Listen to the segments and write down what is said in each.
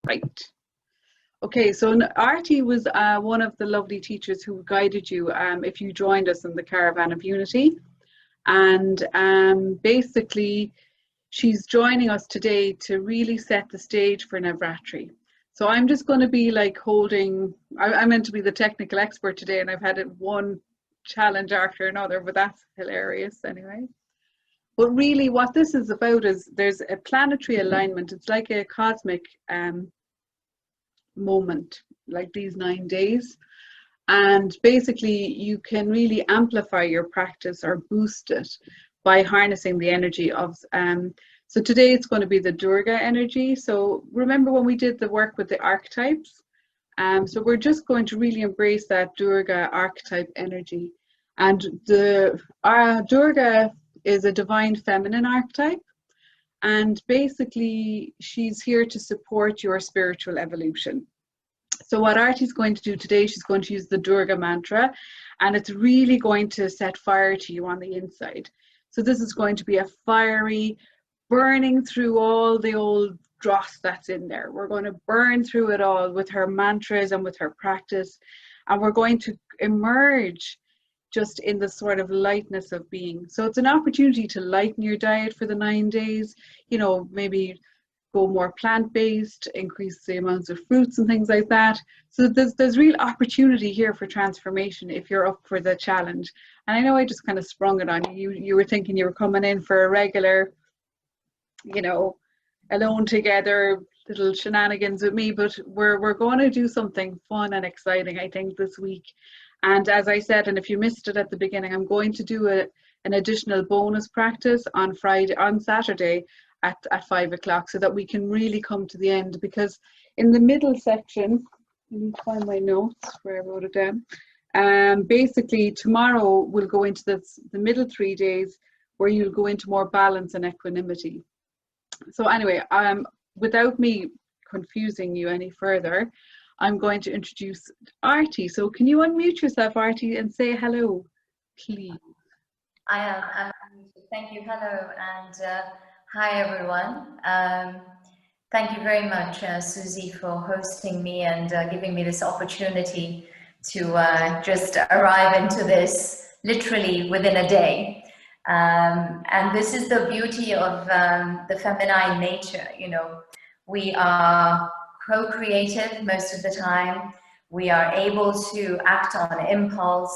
Right. Okay, so Arti was one of the lovely teachers who guided you if you joined us in the Caravan of Unity. And basically, she's joining us today to really set the stage for Navaratri. So I'm just going to be like holding, I'm meant to be the technical expert today, and I've had it one challenge after another, but that's hilarious anyway. But really what this is about is there's a planetary alignment. It's like a cosmic moment, like these 9 days. And basically you can really amplify your practice or boost it by harnessing the energy of, so today it's going to be the Durga energy. So remember when we did the work with the archetypes? So we're just going to really embrace that Durga archetype energy. And the Durga is a divine feminine archetype. And basically she's here to support your spiritual evolution. So what Arti's going to do today, she's going to use the Durga mantra, and it's really going to set fire to you on the inside. So this is going to be a fiery, burning through all the old dross that's in there. We're going to burn through it all with her mantras and with her practice, and we're going to emerge just in the sort of lightness of being. So it's an opportunity to lighten your diet for the 9 days, you know, maybe go more plant-based, increase the amounts of fruits and things like that. So there's real opportunity here for transformation if you're up for the challenge. And I know I just kind of sprung it on you. You were thinking you were coming in for a regular, you know, alone together, little shenanigans with me, but we're going to do something fun and exciting, I think, this week. And as I said, and if you missed it at the beginning, I'm going to do an additional bonus practice on Saturday at 5 o'clock, so that we can really come to the end. Because in the middle section, let me find my notes where I wrote it down. Basically tomorrow we'll go into the middle 3 days where you'll go into more balance and equanimity. So anyway, without me confusing you any further, I'm going to introduce Arti. So can you unmute yourself, Arti, and say hello, please? I am. Thank you. Hello, and hi everyone. Thank you very much, Susie, for hosting me and giving me this opportunity to just arrive into this literally within a day. And this is the beauty of the feminine nature. You know, we are co-creative most of the time. We are able to act on impulse.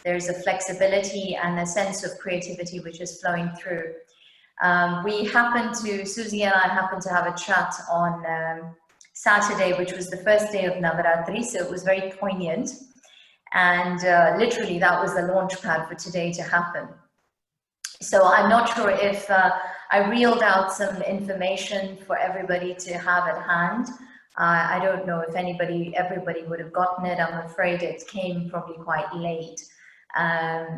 There's a flexibility and a sense of creativity which is flowing through. Susie and I happened to have a chat on Saturday, which was the first day of Navaratri, so it was very poignant. And literally that was the launch pad for today to happen. So I'm not sure if I reeled out some information for everybody to have at hand. I don't know if everybody would have gotten it. I'm afraid it came probably quite late.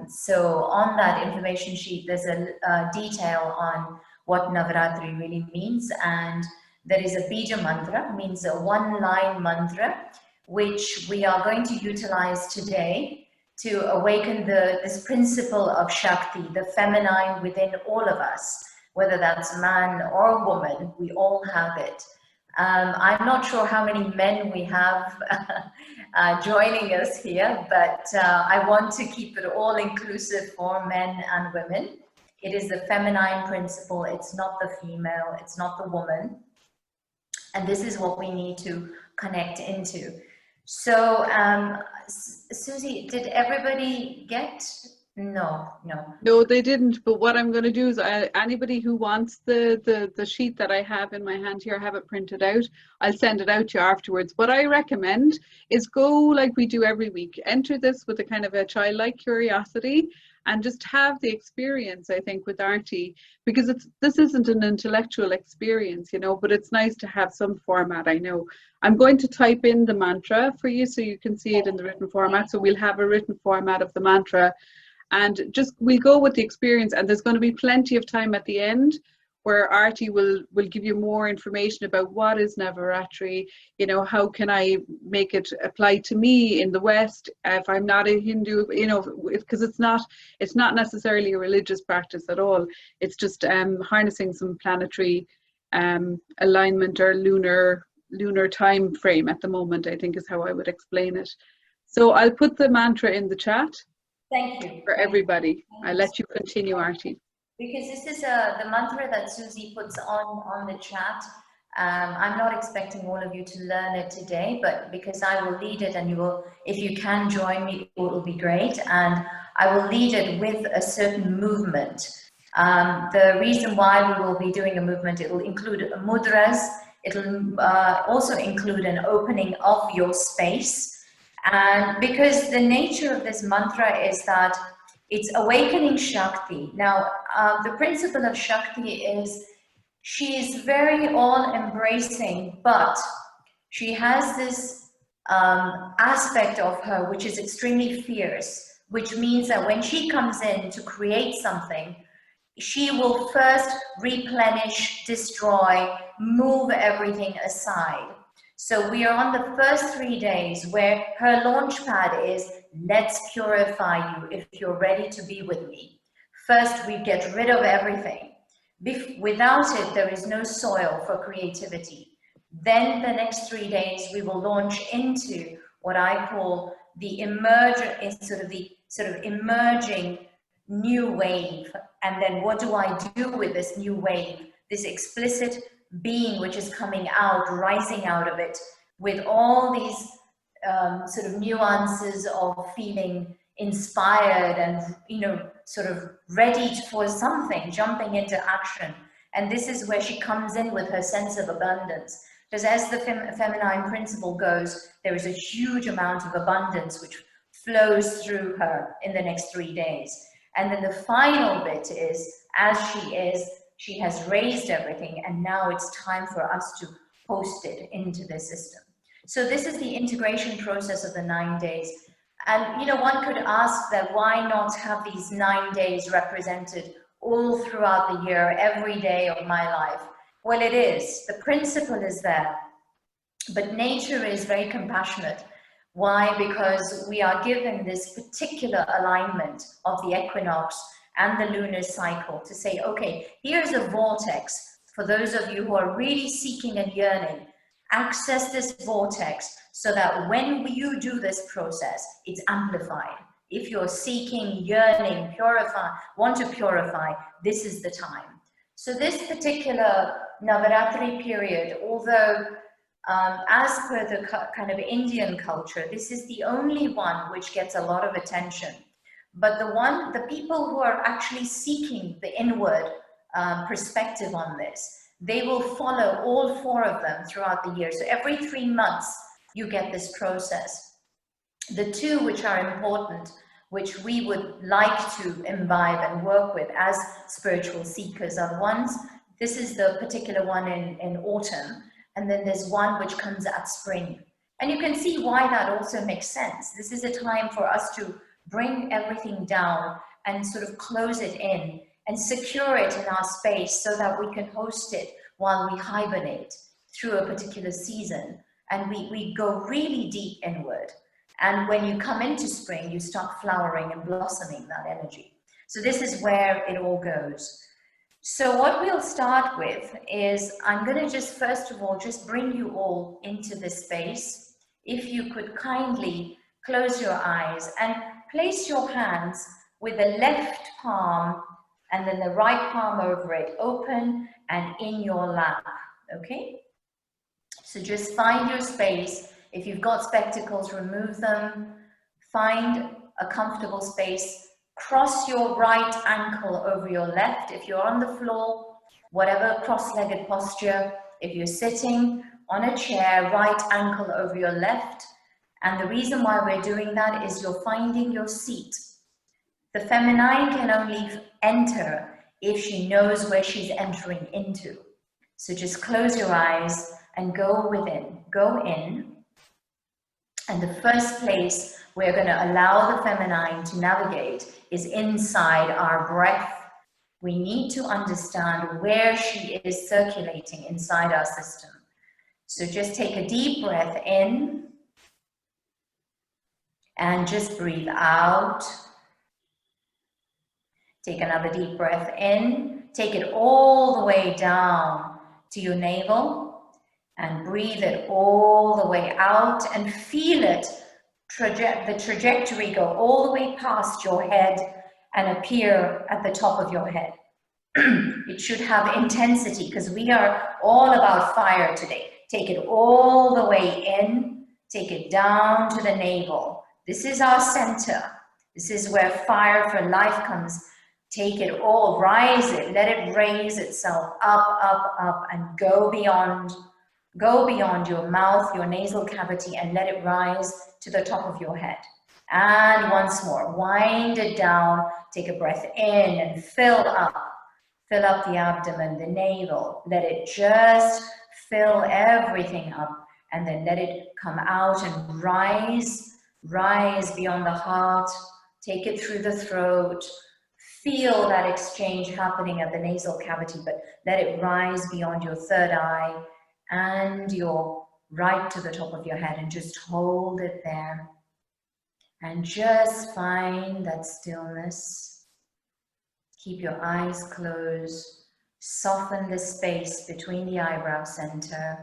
So on that information sheet, there's a detail on what Navaratri really means, and there is a Bija mantra, means a one-line mantra, which we are going to utilize today to awaken this principle of shakti, the feminine within all of us, whether that's man or woman, we all have it. I'm not sure how many men we have joining us here, but I want to keep it all inclusive for men and women. It is the feminine principle, it's not the female, it's not the woman. And this is what we need to connect into. So, Susie, did everybody get? No, they didn't. But what I'm going to do is anybody who wants the sheet that I have in my hand here, I have it printed out, I'll send it out to you afterwards. What I recommend is go like we do every week, enter this with a kind of a childlike curiosity and just have the experience, I think, with Arti, because this isn't an intellectual experience, you know, but it's nice to have some format. I know I'm going to type in the mantra for you so you can see it in the written format. So we'll have a written format of the mantra. And just we'll go with the experience, and there's going to be plenty of time at the end where Arti will give you more information about what is Navaratri, you know, how can I make it apply to me in the West if I'm not a Hindu, you know, because it's not necessarily a religious practice at all. It's just harnessing some planetary alignment or lunar lunar time frame at the moment, I think is how I would explain it. So I'll put the mantra in the chat. Thank you. For everybody. I'll let you continue, Arti. Because this is the mantra that Susie puts on the chat. I'm not expecting all of you to learn it today, but because I will lead it, and you will, if you can join me, it will be great. And I will lead it with a certain movement. The reason why we will be doing a movement, it will include mudras. It'll also include an opening of your space. And because the nature of this mantra is that it's awakening Shakti. Now, the principle of Shakti is she is very all-embracing, but she has this aspect of her which is extremely fierce, which means that when she comes in to create something, she will first replenish, destroy, move everything aside. So we are on the first 3 days where her launch pad is, let's purify you if you're ready to be with me. First, we get rid of everything. Without it, there is no soil for creativity. Then the next 3 days, we will launch into what I call the sort of emerging new wave. And then what do I do with this new wave? This explicit being which is coming out, rising out of it, with all these sort of nuances of feeling inspired and, you know, sort of ready for something, jumping into action. And this is where she comes in with her sense of abundance. Because as the feminine principle goes, there is a huge amount of abundance which flows through her in the next 3 days. And then the final bit is, as she has raised everything, and now it's time for us to host it into the system. So this is the integration process of the 9 days. And, you know, one could ask that why not have these 9 days represented all throughout the year, every day of my life? Well, it is. The principle is there. But nature is very compassionate. Why? Because we are given this particular alignment of the equinox and the lunar cycle to say, okay, here's a vortex. For those of you who are really seeking and yearning, access this vortex so that when you do this process, it's amplified. If you're seeking, yearning, want to purify, this is the time. So this particular Navaratri period, although as per the kind of Indian culture, this is the only one which gets a lot of attention. But the people who are actually seeking the inward perspective on this, they will follow all 4 of them throughout the year. So every 3 months, you get this process. The 2 which are important, which we would like to imbibe and work with as spiritual seekers, are ones, this is the particular one in autumn, and then there's one which comes at spring. And you can see why that also makes sense. This is a time for us to bring everything down and sort of close it in and secure it in our space so that we can host it while we hibernate through a particular season. And we go really deep inward. And when you come into spring, you start flowering and blossoming that energy. So this is where it all goes. So what we'll start with is, I'm going to just, first of all, just bring you all into this space. If you could kindly close your eyes and place your hands with the left palm and then the right palm over it, open and in your lap, okay? So just find your space. If you've got spectacles, remove them. Find a comfortable space. Cross your right ankle over your left. If you're on the floor, whatever cross-legged posture. If you're sitting on a chair, right ankle over your left. And the reason why we're doing that is you're finding your seat. The feminine can only enter if she knows where she's entering into. So just close your eyes and go within, go in. And the first place we're going to allow the feminine to navigate is inside our breath. We need to understand where she is circulating inside our system. So just take a deep breath in and just breathe out. Take another deep breath in. Take it all the way down to your navel and breathe it all the way out and feel it, the trajectory go all the way past your head and appear at the top of your head. It should have intensity because we are all about fire today. Take it all the way in, take it down to the navel. This is our center. This is where fire for life comes. Take it all, rise it, let it raise itself up, up, up, and go beyond your mouth, your nasal cavity, and let it rise to the top of your head. And once more, wind it down, take a breath in and fill up the abdomen, the navel. Let it just fill everything up, and then let it come out and rise beyond the heart. Take it through the throat. Feel that exchange happening at the nasal cavity, but let it rise beyond your third eye and your right to the top of your head, and just hold it there. And just find that stillness. Keep your eyes closed. Soften the space between the eyebrow center.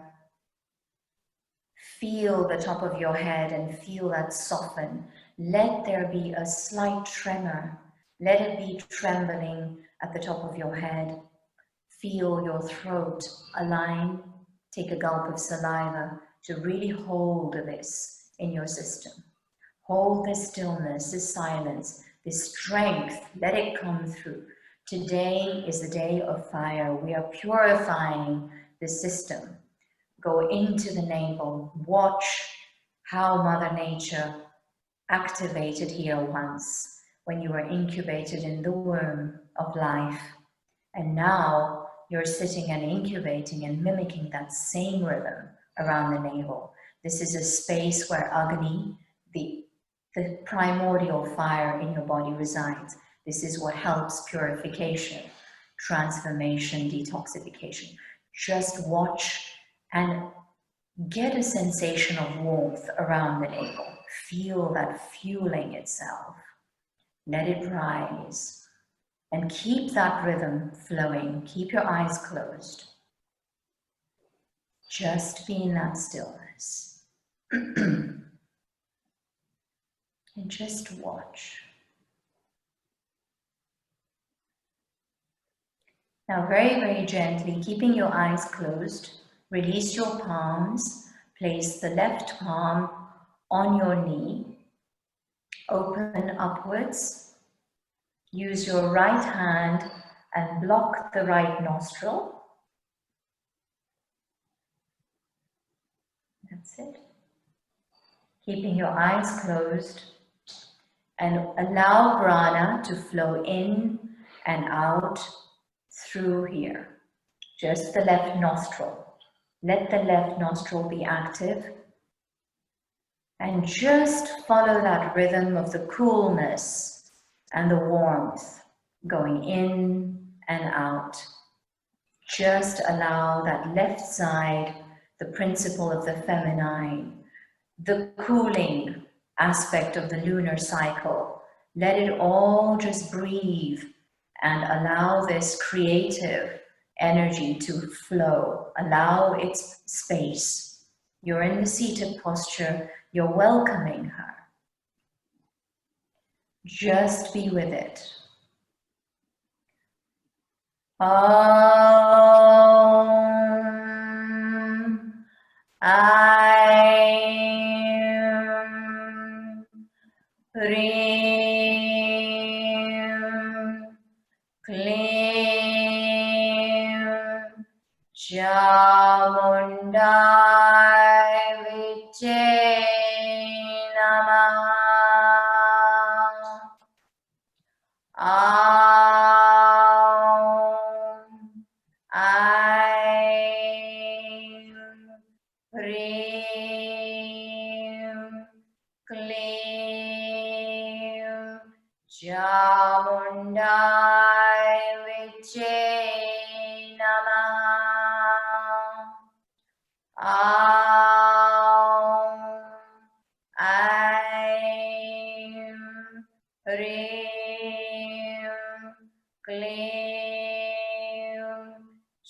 Feel the top of your head and feel that soften. Let there be a slight tremor. Let it be trembling at the top of your head. Feel your throat align. Take a gulp of saliva to really hold this in your system. Hold this stillness, this silence, this strength. Let it come through. Today is the day of fire. We are purifying the system. Go into the navel. Watch how Mother Nature activated here once when you were incubated in the womb of life. And now you're sitting and incubating and mimicking that same rhythm around the navel. This is a space where Agni, the primordial fire in your body, resides. This is what helps purification, transformation, detoxification. Just watch and get a sensation of warmth around the navel. Feel that fueling itself. Let it rise. And keep that rhythm flowing. Keep your eyes closed. Just be in that stillness. And just watch. Now, very, very gently, keeping your eyes closed, release your palms. Place the left palm on your knee. Open upwards. Use your right hand and block the right nostril. That's it. Keeping your eyes closed, and allow prana to flow in and out through here. Just the left nostril. Let the left nostril be active. And just follow that rhythm of the coolness and the warmth going in and out. Just allow that left side, the principle of the feminine, the cooling aspect of the lunar cycle. Let it all just breathe and allow this creative energy to flow. Allow its space. You're in the seated posture. You're welcoming her. Just be with it. Hreem, Kleem, Chamundaye, Vichche, Namaha. Hreem, Kleem, Chamundaye, Vichche,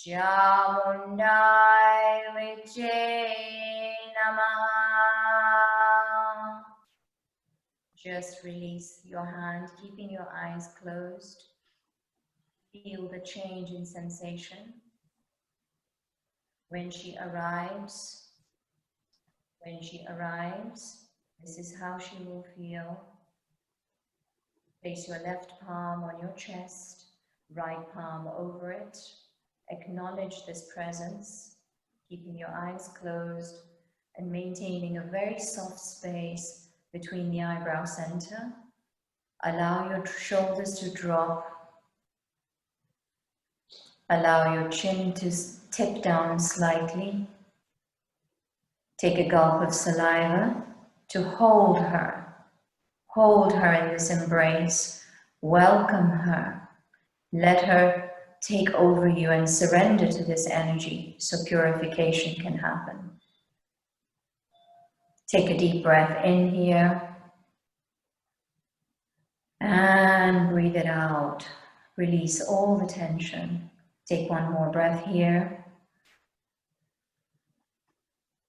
Chamundaye, Vichche, Vichche Namaha. Just release your hand, keeping your eyes closed. Feel the change in sensation. When she arrives, this is how she will feel. Place your left palm on your chest, right palm over it. Acknowledge this presence, keeping your eyes closed and maintaining a very soft space between the eyebrow center. Allow your shoulders to drop. Allow your chin to tip down slightly. Take a gulp of saliva to hold her. Hold her in this embrace. Welcome her. Let her take over you and surrender to this energy so purification can happen. Take a deep breath in here and breathe it out. Release all the tension. Take one more breath here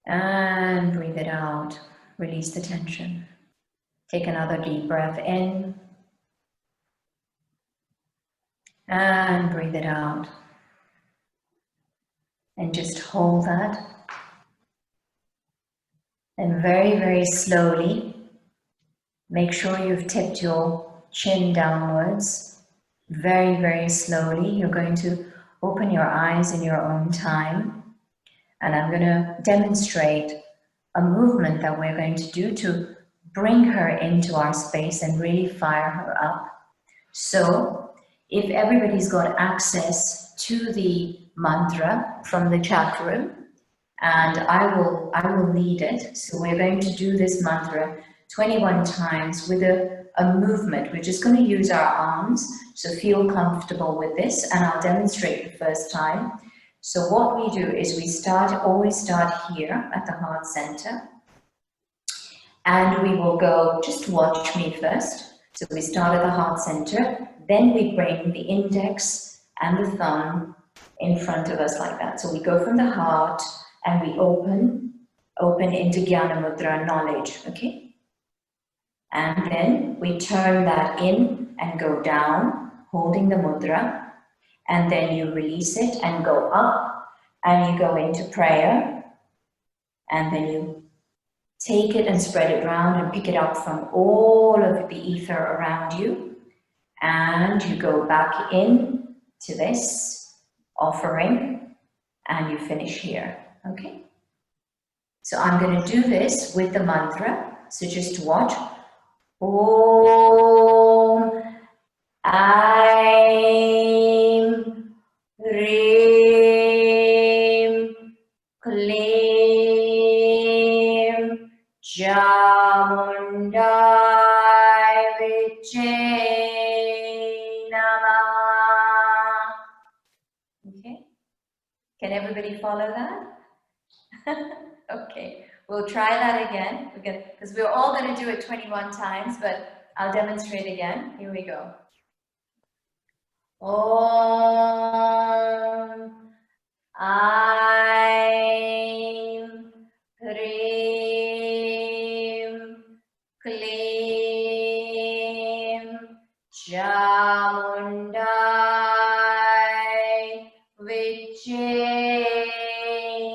and breathe it out. Release the tension. Take another deep breath in and breathe it out. And just hold that. And very, very slowly, make sure you've tipped your chin downwards. Very, very slowly, you're going to open your eyes in your own time. And I'm going to demonstrate a movement that we're going to do to bring her into our space and really fire her up. So, if everybody's got access to the mantra from the chat room, and I will lead it. So we're going to do this mantra 21 times with a movement. We're just going to use our arms, so feel comfortable with this, and I'll demonstrate the first time. So what we do is we always start here at the heart center, and we will go, just watch me first. So we start at the heart center, then we bring the index and the thumb in front of us like that. So we go from the heart and we open into Jnana Mudra, knowledge, okay? And then we turn that in and go down, holding the mudra, and then you release it and go up, and you go into prayer, and then you take it and spread it around and pick it up from all of the ether around you, and you go back in to this offering, and you finish here, okay? So I'm going to do this with the mantra, so just watch. Om Aim Hreem Kleem Chamundaye Vichche Namaha. Okay, can everybody follow that? Okay, we'll try that again, because we're all going to do it 21 times, but I'll demonstrate again. Here we go. Om Aim Hreem Kleem Chamundaye Vichche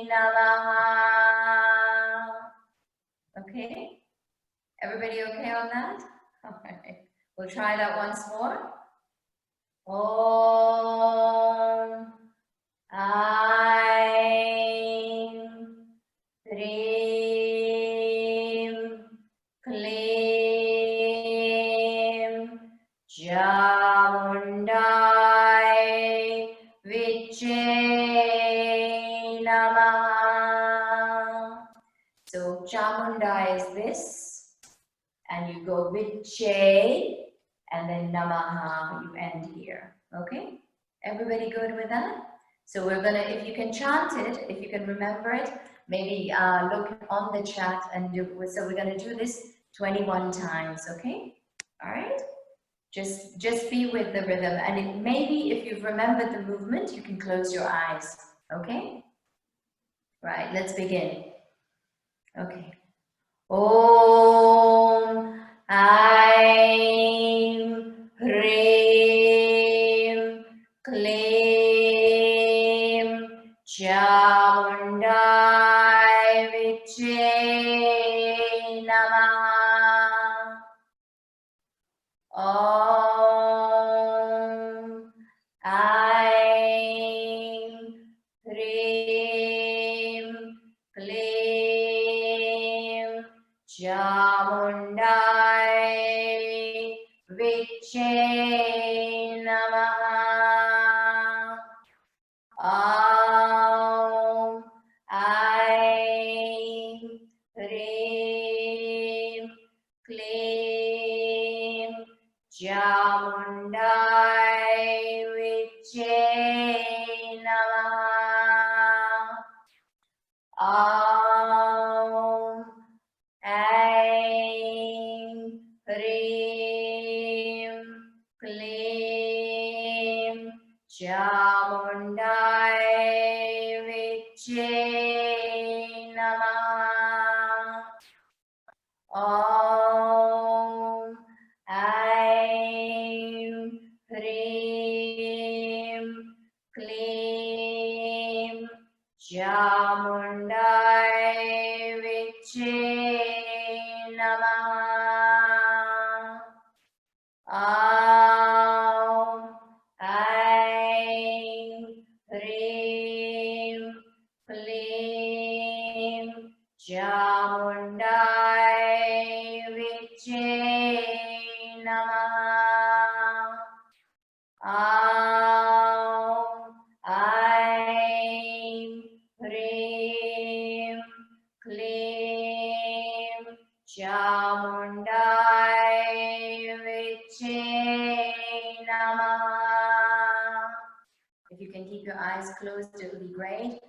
Namaha. Okay? Everybody okay on that? All right. We'll try that once more. Om Aim Hreem Kleem Chamundaye Vichche Namaha. So Chamundaye is this, and you go Vichche, and then Namaha, you end here, okay? Everybody good with that? So we're gonna, if you can chant it, if you can remember it, maybe look on the chat and do, so we're gonna do this 21 times, okay? All right? Just be with the rhythm, and maybe if you've remembered the movement, you can close your eyes, okay? Right, let's begin. Okay. Om Aim Hreem Kleem Chamundaye Vichche Namaha. Om Aim Hreem Kleem Chamundaye Vichche Namaha. Om Aim Hreem Kleem Chamundaye Vichche Namaha. Om Aim Hreem Kleem Chamundaye Vichche Namaha. Om Aim Hreem Kleem Chamundaye Vichche Namaha. Om Aim Hreem Kleem Chamundaye Vichche Namaha. Om Aim Hreem Kleem Chamundaye Vichche Namaha. If you can keep your eyes closed, it will be great.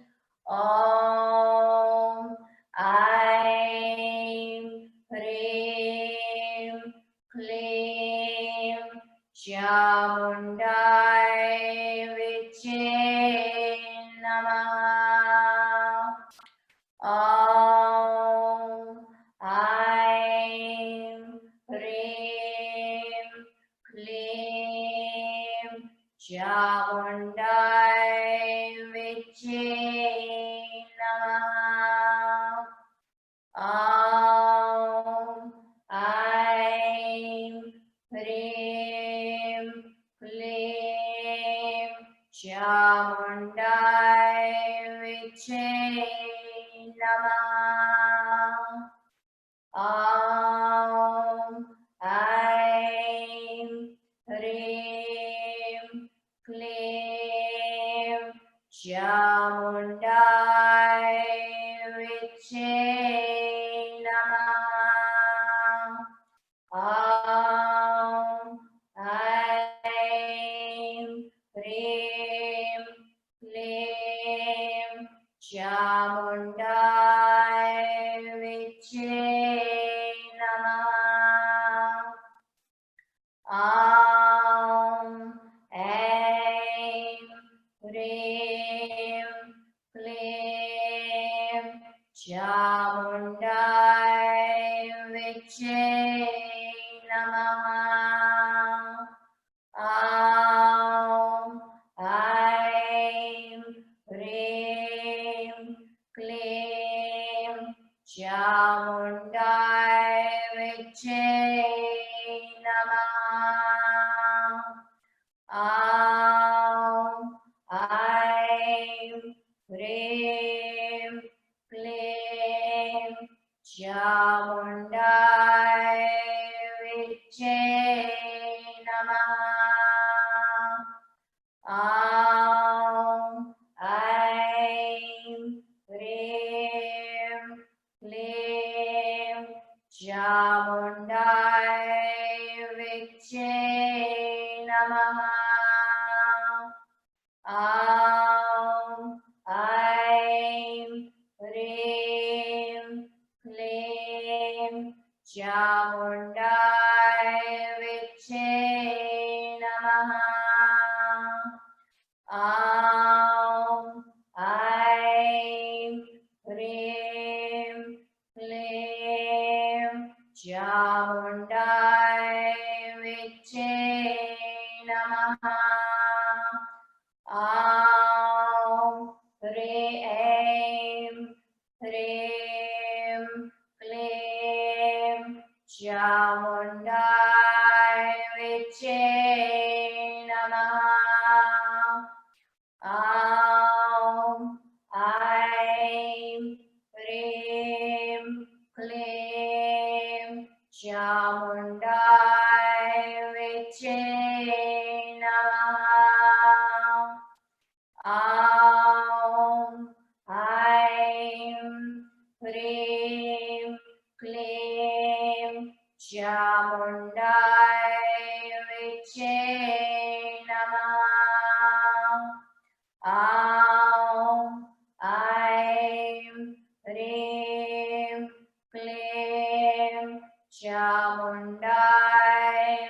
Om Aim Hreem Kleem Chamundaye Vichche Namaha. Om Aim Hreem Kleem Chamundaye Vichche Namaha. Om Aim Hreem Kleem Chamundaye Vichche Namaha. Om Aim Hreem Kleem Chamundaye Vichche Namaha. Om Aim Hreem Kleem Chamundaye Vichche Namaha. Om Aim Hreem Kleem Chamundaye Vichche Namaha. Om Aim Hreem Kleem Chamundaye Vichche Namaha. Om Aim Hreem Kleem Chamundaye Vichche Namaha. Om Aim Hreem Kleem Chamundaye Vichche Namaha. Om Aim Hreem Kleem Chamundaye Vichche Namaha. Om Aim Chamundaye Vichche Namaha. Hreem, Hreem, Kleem, Chamundaye Vichche Namaha. Aim, Hreem, Kleem, Chamundaye Vichche Namaha. Aim, Hreem, Kleem, Chamundaye Vichche Namaha. Aim, Hreem, Kleem, Chamundaye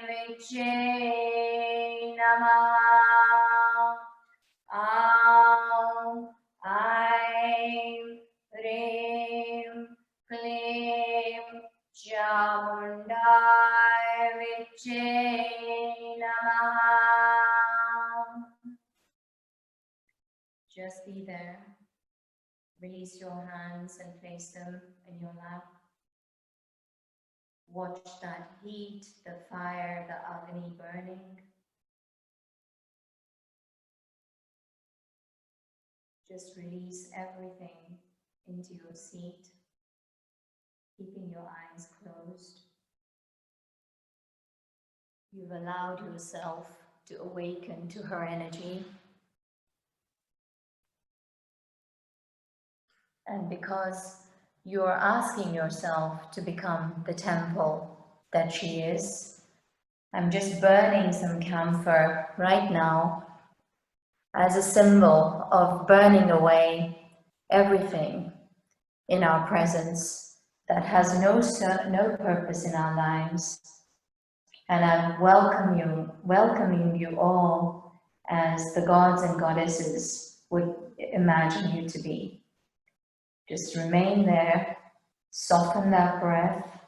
Vichche Namaha. Aim, Hreem, Kleem, Chamundaye Vichche Namaha. Just be there. Release your hands and place them in your lap. Watch that heat, the fire, the agni burning. Just release everything into your seat, keeping your eyes closed. You've allowed yourself to awaken to her energy. And because you're asking yourself to become the temple that she is, I'm just burning some camphor right now as a symbol of burning away everything in our presence that has no purpose in our lives. And I'm welcoming you all as the gods and goddesses would imagine you to be. Just remain there, soften that breath.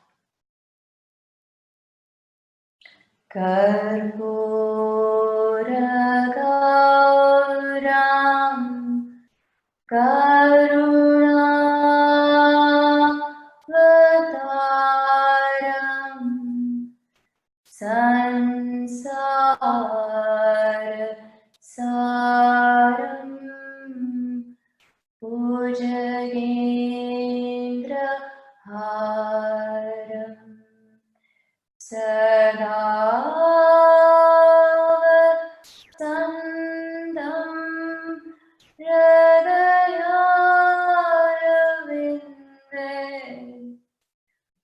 Karpura Gauram Karunavataram Sansara Saram Pujagendra Haram Sada Sandam Hridayaravinda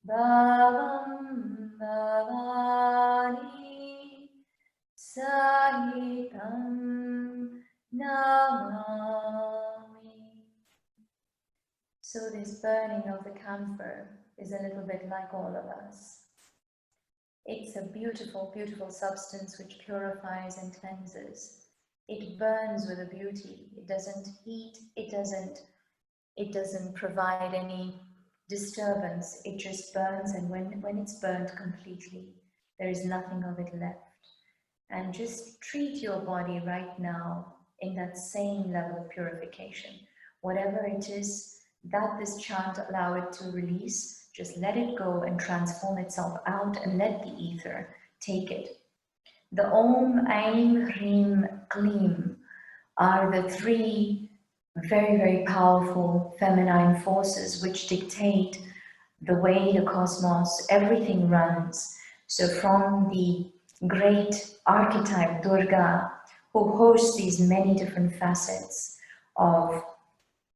Bhavam Bhavani Sahitam Namami. So this burning of the camphor is a little bit like all of us. It's a beautiful, beautiful substance which purifies and cleanses. It burns with a beauty. It doesn't heat. It doesn't provide any disturbance. It just burns, and when it's burnt completely, there is nothing of it left. And just treat your body right now in that same level of purification. Whatever it is that this chant allow it to release, just let it go and transform itself out and let the ether take it. The Om, Aim, Hreem, Kleem are the three very, very powerful feminine forces which dictate the way the cosmos, everything runs. So from the great archetype Durga, who hosts these many different facets of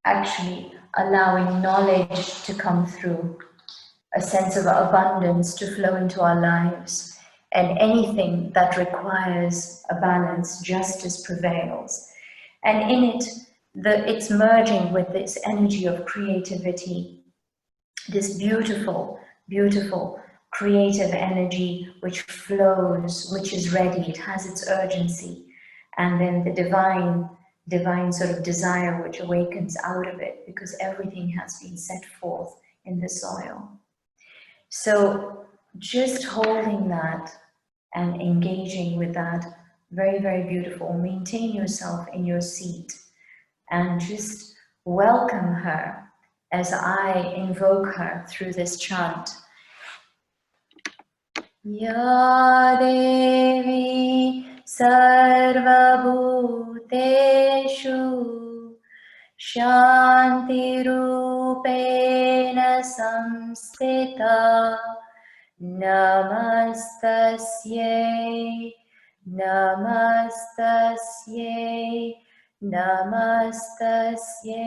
actually allowing knowledge to come through, a sense of abundance to flow into our lives, and anything that requires a balance, justice prevails. And in it, it's merging with this energy of creativity, this beautiful, beautiful creative energy which flows, which is ready, it has its urgency, and then the divine sort of desire which awakens out of it, because everything has been set forth in the soil. So just holding that and engaging with that. Very, very beautiful. Maintain yourself in your seat and just welcome her as I invoke her through this chant. Ya Devi Sarva Bhuteshu Shanti Rupena Samstita Namastasye Namastasye Namastasye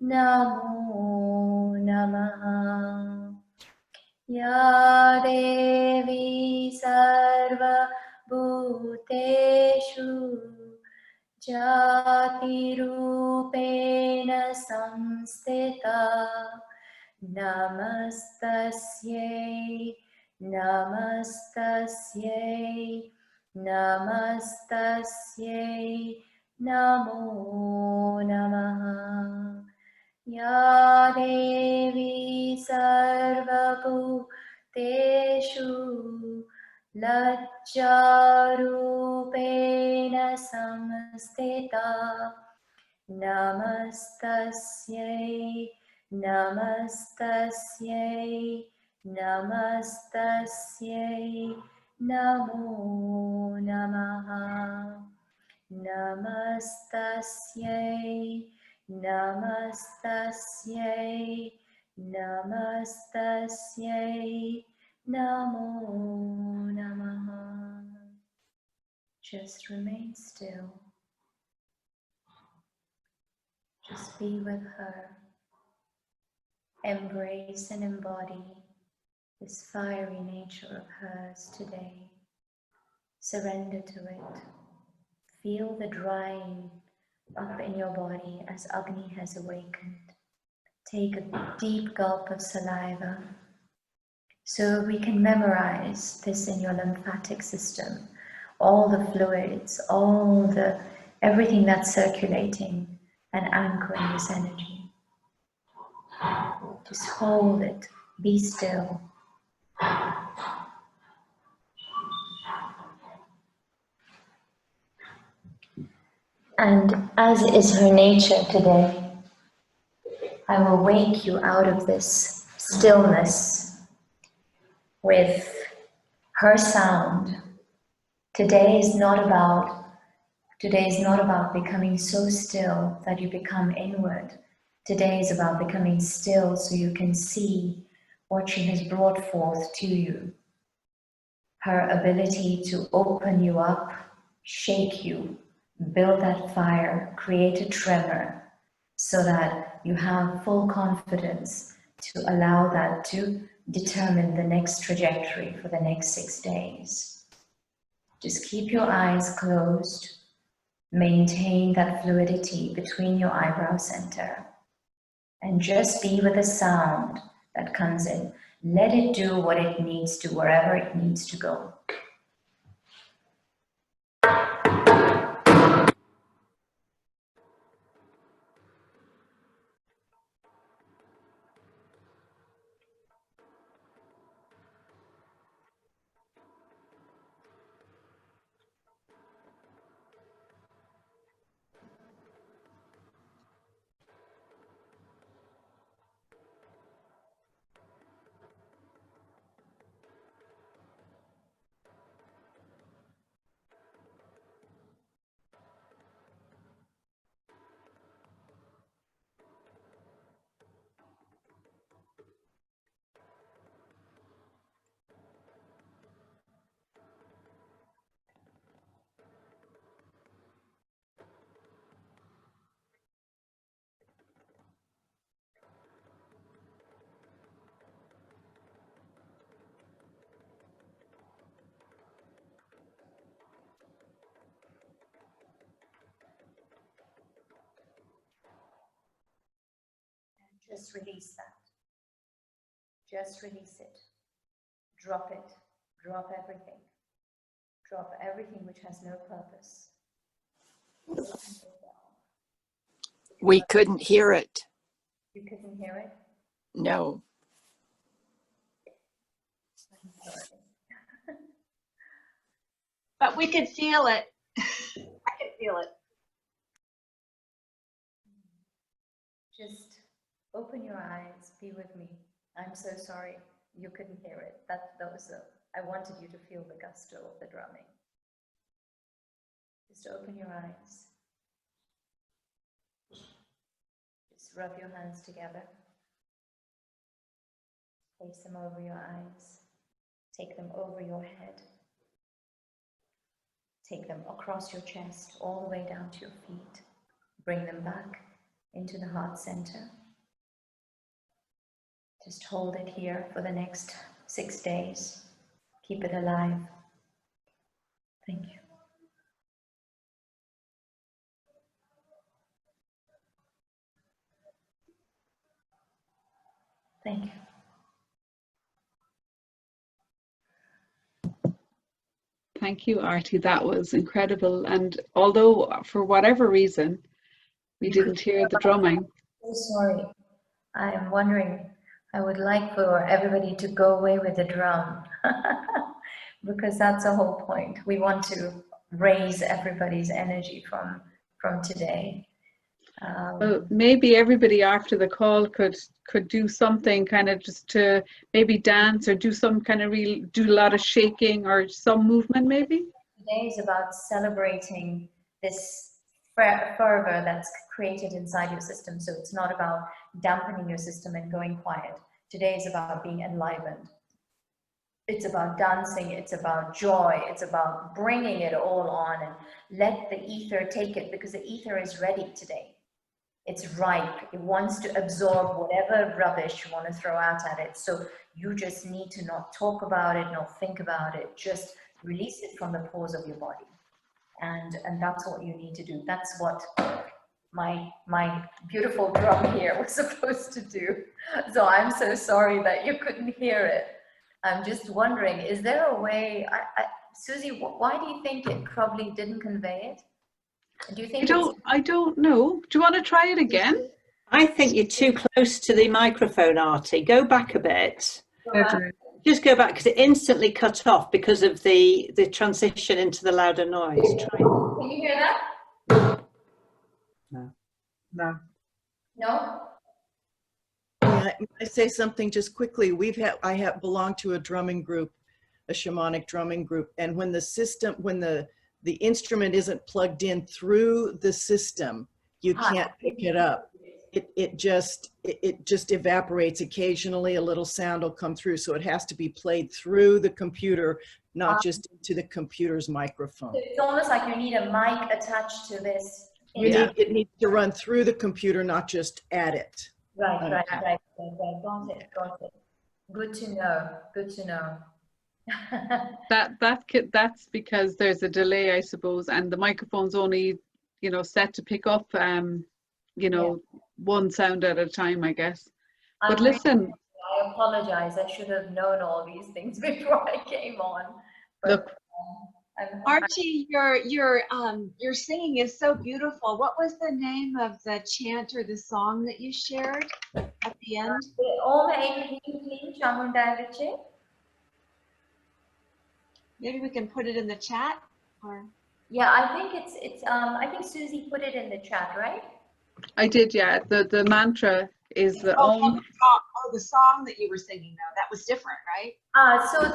Namo Namaha. Ya Devi Sarva Bhuteshu Jati Rupena Samstita Namastasye Namastasye Namastasye Namo Namaha. Ya Devi Sarva Bhuteshu Lajjarupena Samstita Namastasye Namastasye Namastasye Namo Namaha. Namastasye Namastasye Namastasye Namo Namaha. Just remain still. Just be with her. Embrace and embody this fiery nature of hers today. Surrender to it. Feel the drying up in your body as Agni has awakened. Take a deep gulp of saliva so we can memorize this in your lymphatic system. All the fluids, everything that's circulating and anchoring this energy. Just hold it, be still. And as is her nature today, I will wake you out of this stillness with her sound. Today is not about becoming so still that you become inward. Today is about becoming still so you can see what she has brought forth to you. Her ability to open you up, shake you, build that fire, create a tremor, so that you have full confidence to allow that to determine the next trajectory for the next 6 days. Just keep your eyes closed, maintain that fluidity between your eyebrow center, and just be with the sound that comes in. Let it do what it needs to, wherever it needs to go. Just release that. Just release it. Drop it. Drop everything. Drop everything which has no purpose. We couldn't hear it. You couldn't hear it? No. but we could feel it. I could feel it. Just open your eyes, be with me. I'm so sorry you couldn't hear it. That was I wanted you to feel the gusto of the drumming. Just open your eyes. Just rub your hands together. Place them over your eyes. Take them over your head. Take them across your chest, all the way down to your feet. Bring them back into the heart center. Just hold it here for the next 6 days. Keep it alive. Thank you. Thank you. Thank you, Arti. That was incredible. And although for whatever reason we didn't hear the drumming. So sorry. I am wondering, I would like for everybody to go away with the drum because that's the whole point. We want to raise everybody's energy from today. Well, maybe everybody after the call could do something kind of just to maybe dance or do some kind of do a lot of shaking or some movement maybe. Today is about celebrating this fervor that's created inside your system. So it's not about dampening your system and going quiet. Today is about being enlivened. It's about dancing, it's about joy, it's about bringing it all on and let the ether take it, because the ether is ready today. It's ripe. It wants to absorb whatever rubbish you want to throw out at it. So you just need to not talk about it, not think about it, just release it from the pores of your body. And that's what you need to do. That's what my beautiful drum here was supposed to do. So I'm so sorry that you couldn't hear it. I'm just wondering, is there a way, Susie, why do you think it probably didn't convey it? Do you think I don't know. Do you want to try it again? I think you're too close to the microphone, Arti. Go back a bit. Okay. Just go back, because it instantly cut off because of the transition into the louder noise. Try. Can you hear that? No. No. No? May I say something just quickly? I have belonged to a drumming group, a shamanic drumming group, and when the instrument isn't plugged in through the system, you can't pick it up. It just evaporates. Occasionally a little sound will come through, so it has to be played through the computer, not just into the computer's microphone. It's almost like you need a mic attached to this. It needs to run through the computer, not just at it. Right. Got it. Good to know. Good to know. That's because there's a delay, I suppose, and the microphone's only, set to pick up, one sound at a time, I guess. But listen, I apologize. I should have known all these things before I came on. But, look, Arti, your singing is so beautiful. What was the name of the chant or the song that you shared at the end? Hreem, Chamundaye, Vichche. Maybe we can put it in the chat, or Yeah, I think it's I think Susie put it in the chat, right? I did, yeah. The mantra is the the song that you were singing though, that was different, right? So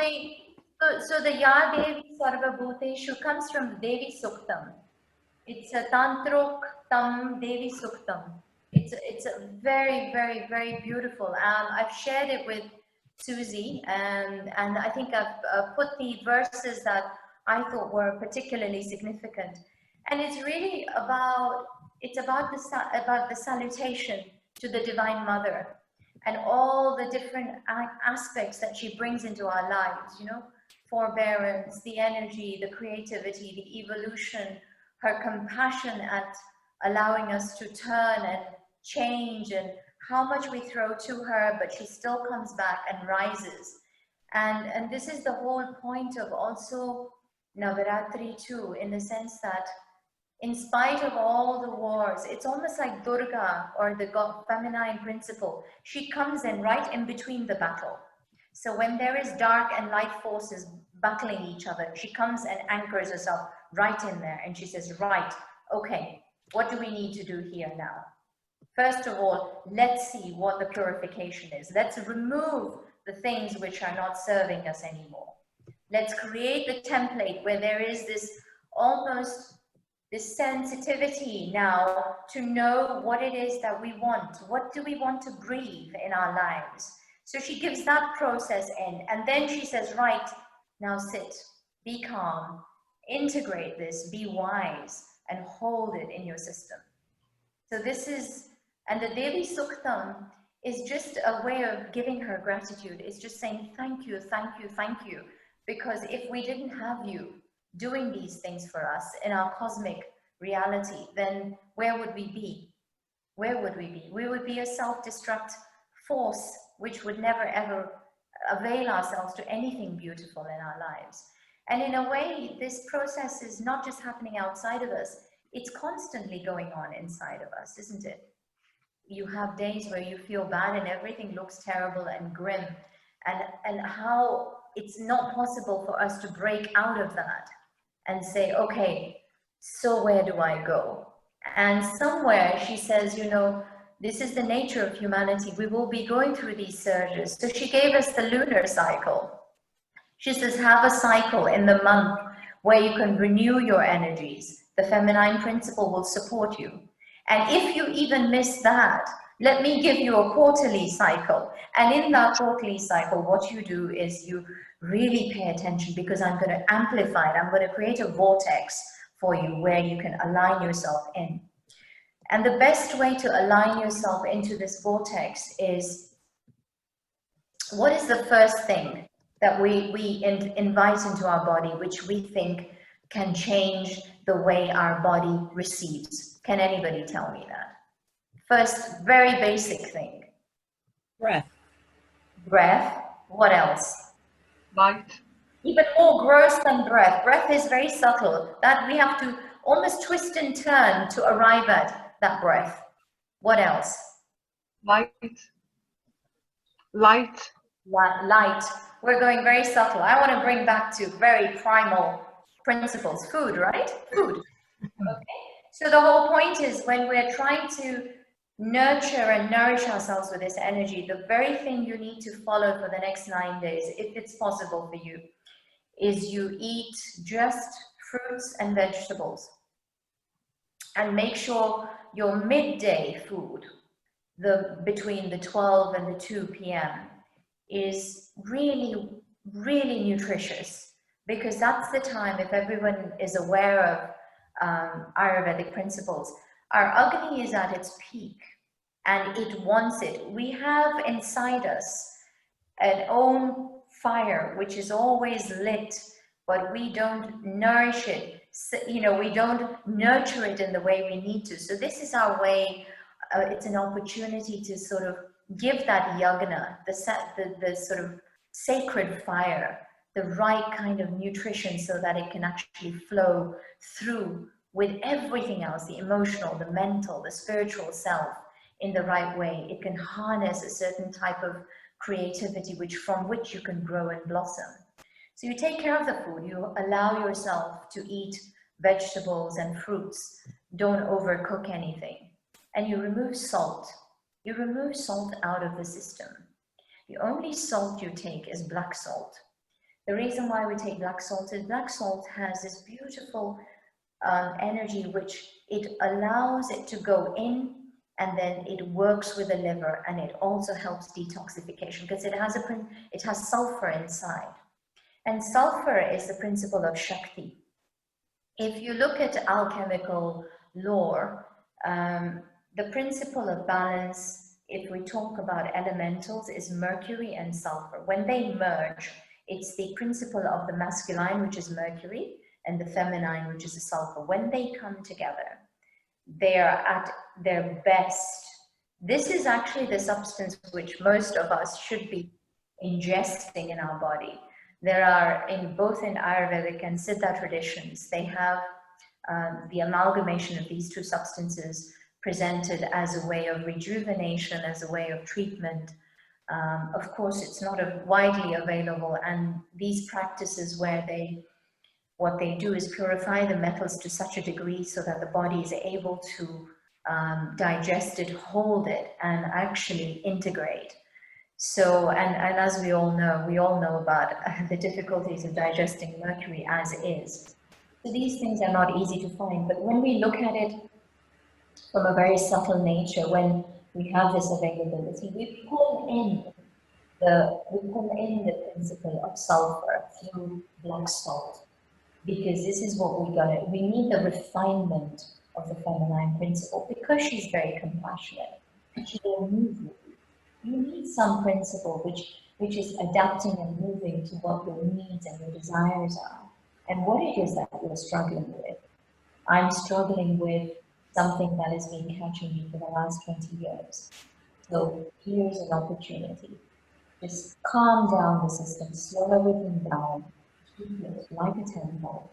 the Ya Devi Sarva Bhuteshu comes from Devi Suktam. It's a Tantrok Tam Devi Suktam. It's a very, very, very beautiful. I've shared it with Susie, and I think I've put the verses that I thought were particularly significant. And it's really about the salutation to the Divine Mother and all the different aspects that she brings into our lives, forbearance, the energy, the creativity, the evolution, her compassion at allowing us to turn and change, and how much we throw to her, but she still comes back and rises. And this is the whole point of also Navaratri too, in the sense that in spite of all the wars, it's almost like Durga, or the God, feminine principle. She comes in right in between the battle. So when there is dark and light forces battling each other, she comes and anchors herself right in there. And she says, right, okay, what do we need to do here now? First of all, let's see what the purification is. Let's remove the things which are not serving us anymore. Let's create the template where there is this almost this sensitivity now to know what it is that we want. What do we want to breathe in our lives? So she gives that process in, and then she says, right, now sit, be calm, integrate this, be wise, and hold it in your system. So this is, and the Devi Suktam is just a way of giving her gratitude. It's just saying, thank you, thank you, thank you. Because if we didn't have you doing these things for us in our cosmic reality, then where would we be? Where would we be? We would be a self-destruct force which would never ever avail ourselves to anything beautiful in our lives. And in a way, this process is not just happening outside of us, it's constantly going on inside of us, isn't it? You have days where you feel bad and everything looks terrible and grim, and how it's not possible for us to break out of that and say, okay, so where do I go? And somewhere she says, you know, this is the nature of humanity. We will be going through these surges. So she gave us the lunar cycle. She says, have a cycle in the month where you can renew your energies. The feminine principle will support you. And if you even miss that, let me give you a quarterly cycle. And in that quarterly cycle, what you do is you really pay attention, because I'm going to amplify it. I'm going to create a vortex for you where you can align yourself in. And the best way to align yourself into this vortex is, what is the first thing that we invite into our body, which we think can change the way our body receives? Can anybody tell me that? First, very basic thing. Breath. Breath. What else? Light. Even more gross than breath. Breath is very subtle. That we have to almost twist and turn to arrive at that breath. What else? Light. Light. Light. We're going very subtle. I want to bring back to very primal principles. Food, right? Food. Okay. So the whole point is, when we're trying to nurture and nourish ourselves with this energy, the very thing you need to follow for the next 9 days, if it's possible for you, is you eat just fruits and vegetables. And make sure your midday food, between the 12 and the 2 p.m. is really, really nutritious, because that's the time, if everyone is aware of Ayurvedic principles, our Agni is at its peak and it wants it. We have inside us an own fire which is always lit, but we don't nourish it. So, you know, we don't nurture it in the way we need to. So this is our way. It's an opportunity to sort of give that yagna, the sort of sacred fire, the right kind of nutrition, so that it can actually flow through with everything else, the emotional, the mental, the spiritual self, in the right way. It can harness a certain type of creativity from which you can grow and blossom. So you take care of the food, you allow yourself to eat vegetables and fruits, don't overcook anything, and you remove salt. You remove salt out of the system. The only salt you take is black salt. The reason why we take black salt is black salt has this beautiful energy which it allows it to go in, and then it works with the liver, and it also helps detoxification, because it has sulfur inside. And sulfur is the principle of shakti. If you look at alchemical lore, the principle of balance, if we talk about elementals, is mercury and sulfur. When they merge, it's the principle of the masculine, which is mercury, and the feminine, which is the sulfur. When they come together, they are at their best. This is actually the substance which most of us should be ingesting in our body. There are, both in Ayurvedic and Siddha traditions, they have the amalgamation of these two substances presented as a way of rejuvenation, as a way of treatment, Of course, it's not widely available, and these practices where what they do is purify the metals to such a degree so that the body is able to digest it, hold it, and actually integrate. So, and as we all know about the difficulties of digesting mercury as is. So these things are not easy to find, but when we look at it from a very subtle nature, when we have this availability, we pull in the principle of sulfur through black salt, because this is what we need the refinement of the feminine principle, because she's very compassionate. She will move you. You need some principle which is adapting and moving to what your needs and your desires are, and what it is that you're struggling with. I'm struggling with something that has been catching me for the last 20 years. So here's an opportunity. Just calm down the system, slow everything down, keep it like a temple.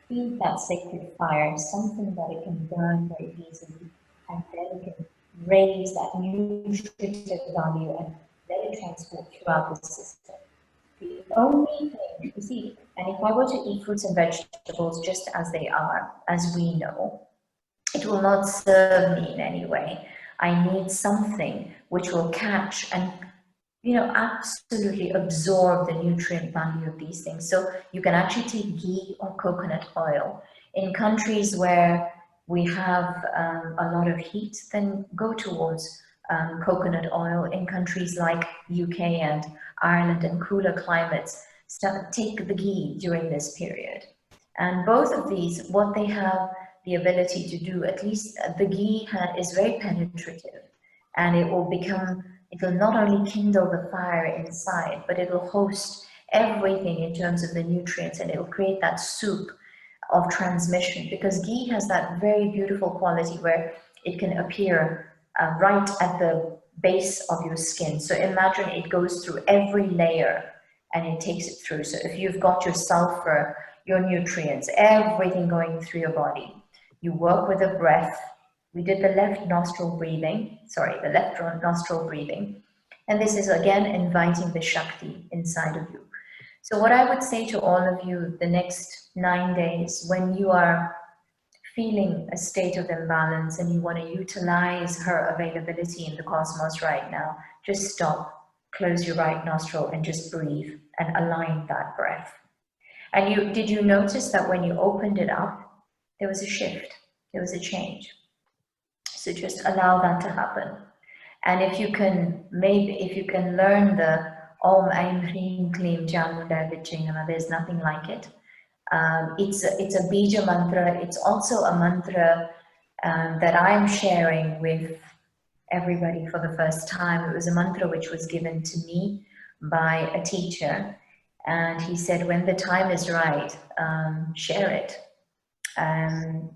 Feed that sacred fire, something that it can burn very easily, and then it can raise that nutritive value and let it transport throughout the system. The only thing, you see, and if I were to eat fruits and vegetables just as they are, as we know, it will not serve me in any way. I need something which will catch and, you know, absolutely absorb the nutrient value of these things. So you can actually take ghee or coconut oil. In countries where we have a lot of heat, then go towards coconut oil. In countries like UK and Ireland and cooler climates, take the ghee during this period. And both of these, what they have the ability to do, at least the ghee is very penetrative, and it will not only kindle the fire inside, but it will host everything in terms of the nutrients, and it will create that soup of transmission, because ghee has that very beautiful quality where it can appear right at the base of your skin. So imagine it goes through every layer and it takes it through. So if you've got your sulfur, your nutrients, everything going through your body, you work with the breath. We did the left nostril breathing, and this is again inviting the shakti inside of you. So what I would say to all of you the next 9 days, when you are feeling a state of imbalance and you want to utilize her availability in the cosmos right now, just stop, close your right nostril and just breathe and align that breath. And did you notice that when you opened it up, there was a shift, there was a change? So just allow that to happen. And if you can learn the Om Aim Hreem Kleem Chamundaye Vichche, there's nothing like it. It's a Bija mantra. It's also a mantra that I'm sharing with everybody for the first time. It was a mantra which was given to me by a teacher, and he said, when the time is right, share it. And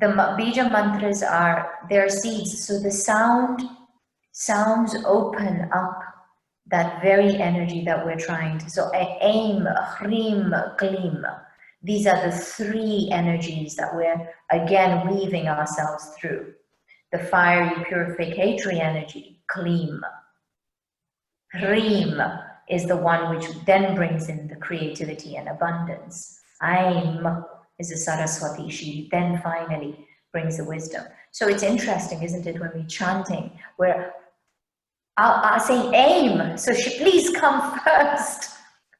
the Bija mantras they're seeds, so the sounds open up that very energy that we're trying to. So aim, Hreem, Kleem. These are the three energies that we're again weaving ourselves through. The fiery purificatory energy, Kleem. Hreem is the one which then brings in the creativity and abundance. Aim is the Saraswati. She then finally brings the wisdom. So it's interesting, isn't it, when we're chanting, where I'll say aim, so please come first.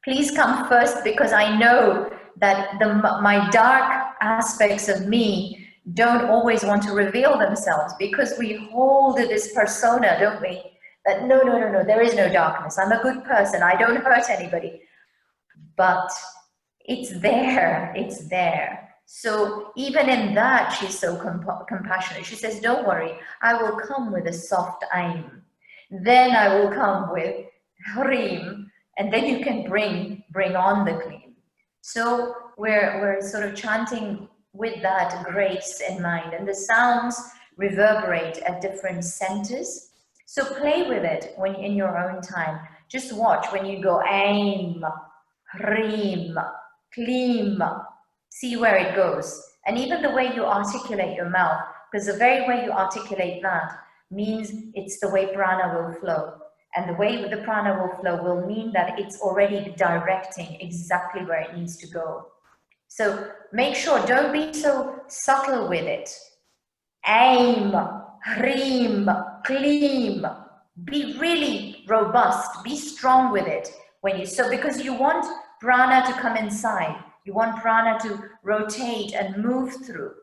Please come first, because I know that my dark aspects of me don't always want to reveal themselves, because we hold this persona, don't we? That no, there is no darkness. I'm a good person. I don't hurt anybody. But it's there. It's there. So even in that, she's so compassionate. She says, don't worry, I will come with a soft aim. Then I will come with Hreem, and then you can bring on the Kleem. So we're sort of chanting with that grace in mind, and the sounds reverberate at different centers. So play with it when in your own time. Just watch when you go aim, Hreem, Kleem. See where it goes, and even the way you articulate your mouth, because the very way you articulate that means it's the way prana will flow. And the way the prana will flow will mean that it's already directing exactly where it needs to go. So make sure, don't be so subtle with it. Aim, Hreem, Kleem. Be really robust, be strong with it. Because you want prana to come inside. You want prana to rotate and move through.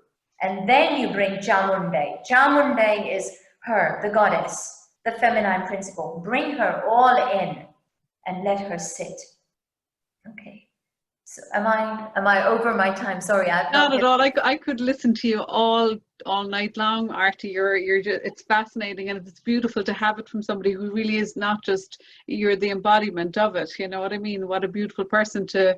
And then you bring Chamundaye. Chamundaye is her, the goddess, the feminine principle. Bring her all in and let her sit. Okay. So am I over my time? Sorry, I've Not at all. I could listen to you all night long, Arti. You're just, it's fascinating, and it's beautiful to have it from somebody who really is not just, you're the embodiment of it. You know what I mean? What a beautiful person to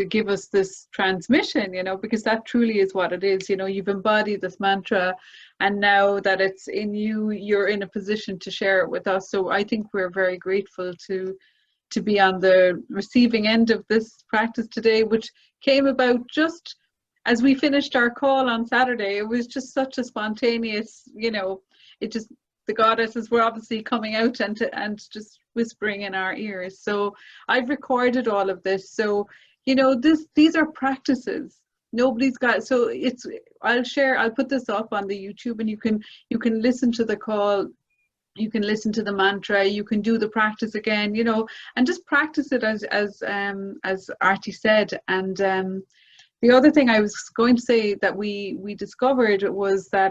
give us this transmission, you know, because that truly is what it is. You know, you've embodied this mantra, and now that it's in you, you're in a position to share it with us. So I think we're very grateful to be on the receiving end of this practice today, which came about just as we finished our call on Saturday. It was just such a spontaneous, you know, it just, the goddesses were obviously coming out and just whispering in our ears. So I've recorded all of this. So, you know, these are practices. Nobody's got, so it's, I'll put this up on the YouTube, and you can listen to the call. You can listen to the mantra, you can do the practice again, you know, and just practice it as Arti said. And the other thing I was going to say that we discovered was that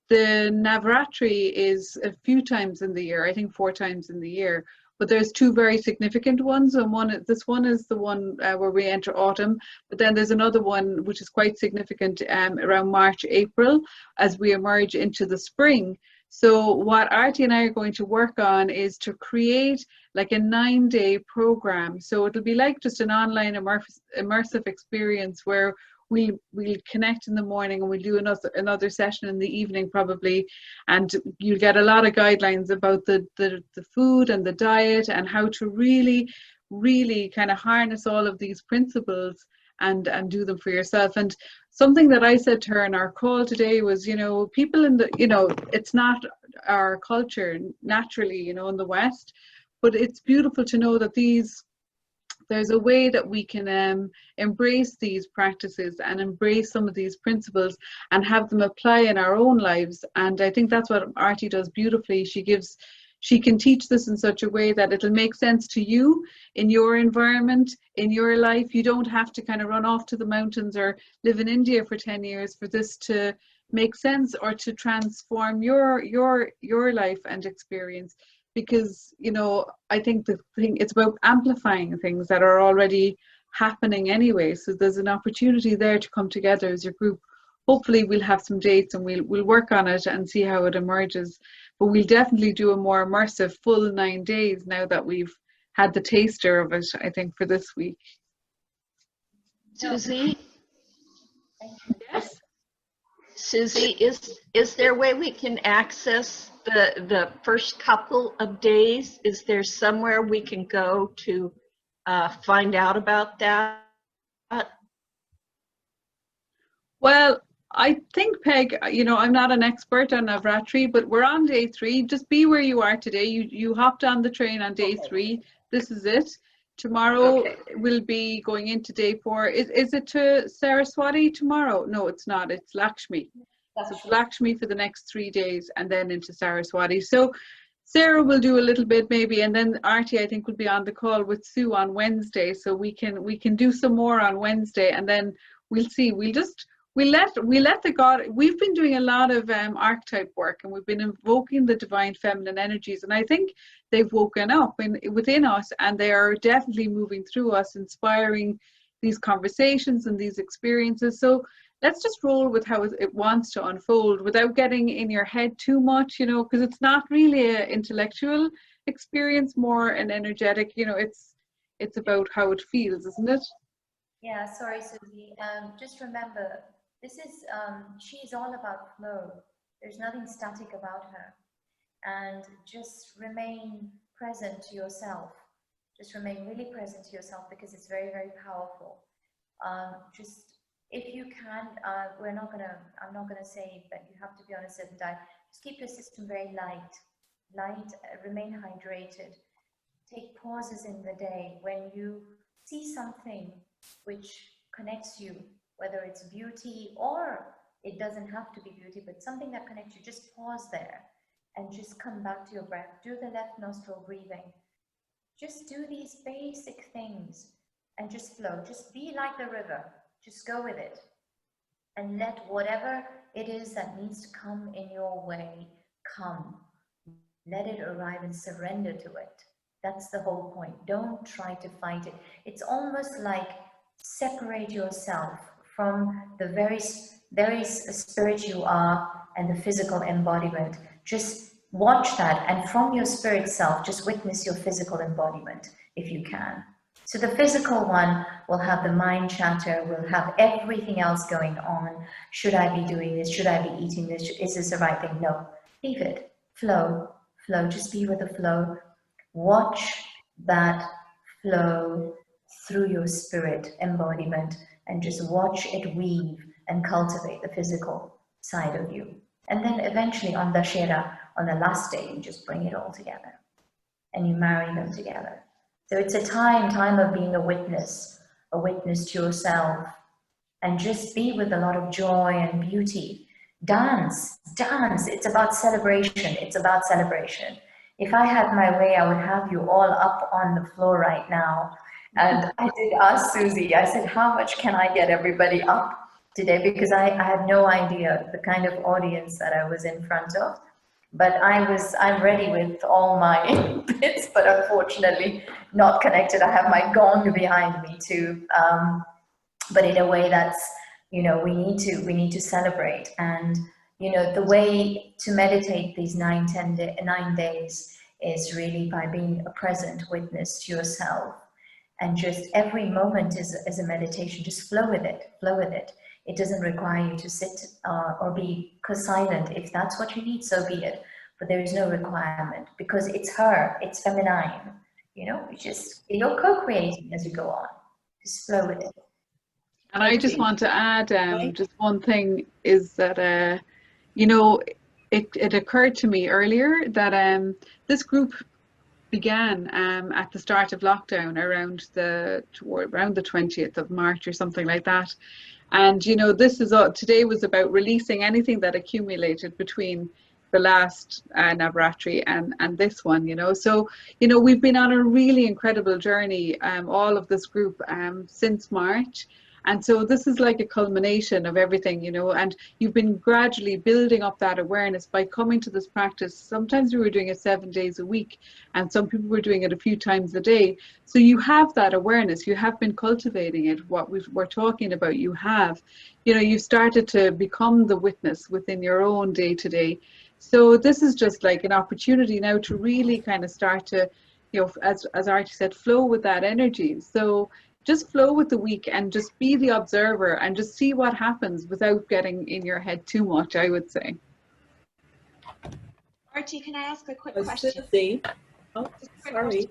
the Navaratri is a few times in the year, I think 4 times in the year, but there's 2 very significant ones, and this one is the one where we enter autumn, but then there's another one which is quite significant around March, April, as we emerge into the spring. So what Arti and I are going to work on is to create like a 9-day program. So it'll be like just an online immersive experience where we'll connect in the morning, and we'll do another session in the evening probably, and you'll get a lot of guidelines about the food and the diet, and how to really kind of harness all of these principles and do them for yourself. And something that I said to her in our call today was, you know, people in the, you know, it's not our culture naturally, you know, in the West, but it's beautiful to know that there's a way that we can embrace these practices and embrace some of these principles and have them apply in our own lives. And I think that's what Arti does beautifully. She can teach this in such a way that it'll make sense to you in your environment, in your life. You don't have to kind of run off to the mountains or live in India for 10 years for this to make sense or to transform your life and experience. Because, you know, I think the thing, it's about amplifying things that are already happening anyway. So there's an opportunity there to come together as your group. Hopefully we'll have some dates, and we'll work on it and see how it emerges. But we'll definitely do a more immersive full 9 days now that we've had the taster of it, I think, for this week. Susie? Yes? Susie, is there a way we can access the first couple of days? Is there somewhere we can go to find out about that? Well, I think, Peg, you know, I'm not an expert on Navaratri, but we're on day 3. Just be where you are today. You hopped on the train on day 3. This is it. Tomorrow we'll be going into day 4. Is it to Saraswati tomorrow? No, it's not. It's Lakshmi. So it's Lakshmi for the next 3 days, and then into Saraswati. So Sarah will do a little bit maybe, and then Arti, I think, will be on the call with Sue on Wednesday. So we can do some more on Wednesday, and then we'll see. We let the God. We've been doing a lot of archetype work, and we've been invoking the divine feminine energies, and I think they've woken up within us, and they are definitely moving through us, inspiring these conversations and these experiences. So let's just roll with how it wants to unfold without getting in your head too much, you know, because it's not really an intellectual experience, more an energetic. You know, it's about how it feels, isn't it? Yeah, sorry, Susie. Just remember, this is, she's all about flow. There's nothing static about her. And just remain present to yourself. Just remain really present to yourself, because it's very, very powerful. Just, if you can, I'm not gonna say that you have to be on a certain diet. Just keep your system very light. light, remain hydrated. Take pauses in the day when you see something which connects you, whether it's beauty or it doesn't have to be beauty, but something that connects you. Just pause there and just come back to your breath. Do the left nostril breathing. Just do these basic things and just flow. Just be like the river. Just go with it. And let whatever it is that needs to come in your way come. Let it arrive and surrender to it. That's the whole point. Don't try to fight it. It's almost like separate yourself from the very spirit you are and the physical embodiment. Just watch that, and from your spirit self, just witness your physical embodiment if you can. So the physical one will have the mind chatter, will have everything else going on. Should I be doing this? Should I be eating this? Is this the right thing? No, leave it. Flow, flow, just be with the flow. Watch that flow through your spirit embodiment and just watch it weave and cultivate the physical side of you. And then eventually on Dashera, on the last day, you just bring it all together and you marry them together. So it's a time of being a witness to yourself, and just be with a lot of joy and beauty. Dance, it's about celebration, it's about celebration. If I had my way, I would have you all up on the floor right now. And I did ask Susie, I said, how much can I get everybody up today? Because I had no idea the kind of audience that I was in front of. But I'm ready with all my bits, but unfortunately not connected. I have my gong behind me too. But in a way that's, you know, we need to celebrate. And, you know, the way to meditate these 9 days is really by being a present witness to yourself. And just every moment is a meditation. Just flow with it, flow with it. It doesn't require you to sit or be silent. If that's what you need, so be it. But there is no requirement, because it's her, it's feminine. You know, you're co-creating as you go on. Just flow with it. And I just want to add just one thing is that, you know, it occurred to me earlier that this group began at the start of lockdown around the 20th of March or something like that. And, you know, today was about releasing anything that accumulated between the last Navaratri and this one, you know. So, you know, we've been on a really incredible journey, all of this group, since March. And so this is like a culmination of everything, you know, and you've been gradually building up that awareness by coming to this practice. Sometimes we were doing it 7 days a week, and some people were doing it a few times a day. So you have that awareness, you have been cultivating it. What we're talking about, you have, you know, you've started to become the witness within your own day-to-day. So this is just like an opportunity now to really kind of start to, you know, as Arti said, flow with that energy. So just flow with the week and just be the observer and just see what happens without getting in your head too much, I would say. Arti, can I ask a quick question? Susie. Oh, sorry.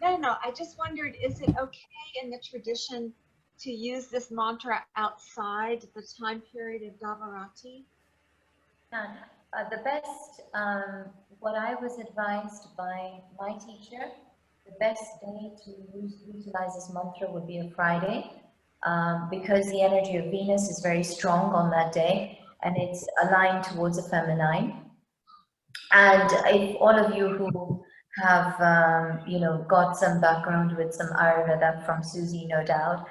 No, I just wondered, is it okay in the tradition to use this mantra outside the time period of Navaratri? The best, what I was advised by my teacher, the best day to utilize this mantra would be a Friday, because the energy of Venus is very strong on that day and it's aligned towards the feminine. And if all of you who have, you know, got some background with some Ayurveda from Susie, no doubt,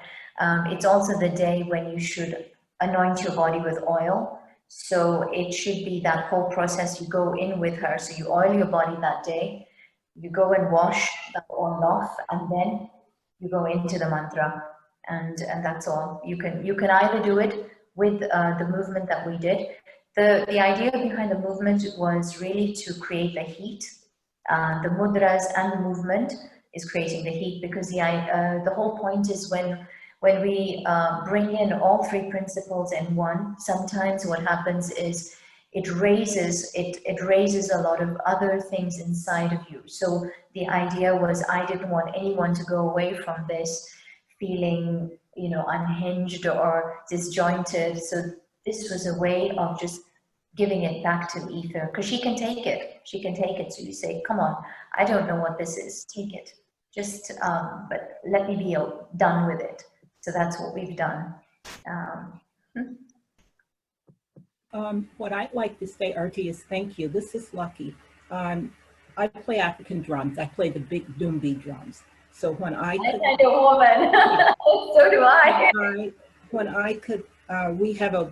it's also the day when you should anoint your body with oil. So it should be that whole process. You go in with her, so you oil your body that day. You go and wash that oil off, and then you go into the mantra, and that's all. You can either do it with the movement that we did. The idea behind the movement was really to create the heat. The mudras and the movement is creating the heat, because the whole point is when we bring in all 3 principles in one, sometimes what happens is it raises a lot of other things inside of you. So the idea was, I didn't want anyone to go away from this feeling, you know, unhinged or disjointed. So this was a way of just giving it back to ether, because she can take it. She can take it. So you say, come on, I don't know what this is. Take it. Just, but let me be done with it. So that's what we've done. What I'd like to say, Arti, is thank you. This is lucky. I play African drums. I play the big doombi drums. So when I could, kind of woman. So do I. When I could, we have a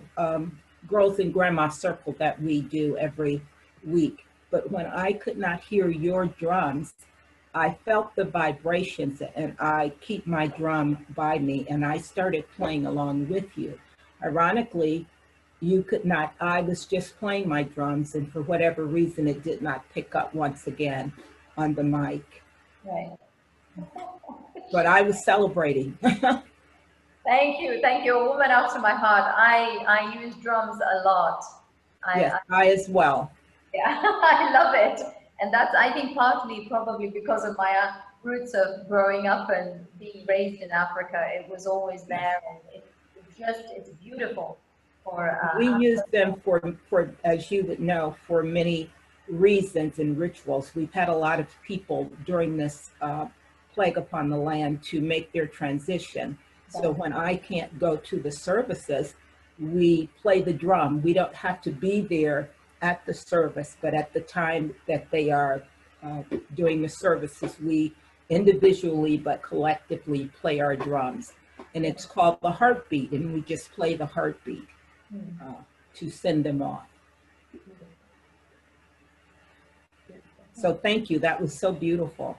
Girls and Grandma Circle that we do every week. But when I could not hear your drums, I felt the vibrations, and I keep my drum by me, and I started playing along with you. Ironically, you could not, I was just playing my drums, and for whatever reason, it did not pick up once again on the mic. Right. But I was celebrating. Thank you. Thank you. A woman after my heart. I use drums a lot. Yes, I as well. Yeah, I love it. And that's, I think, partly probably because of my roots of growing up and being raised in Africa. It was always there, and it's beautiful. We use them for, as you would know, for many reasons and rituals. We've had a lot of people during this plague upon the land to make their transition. So when I can't go to the services, we play the drum. We don't have to be there at the service, but at the time that they are doing the services, we individually but collectively play our drums. And it's called the heartbeat, and we just play the heartbeat to send them off. So thank you. That was so beautiful.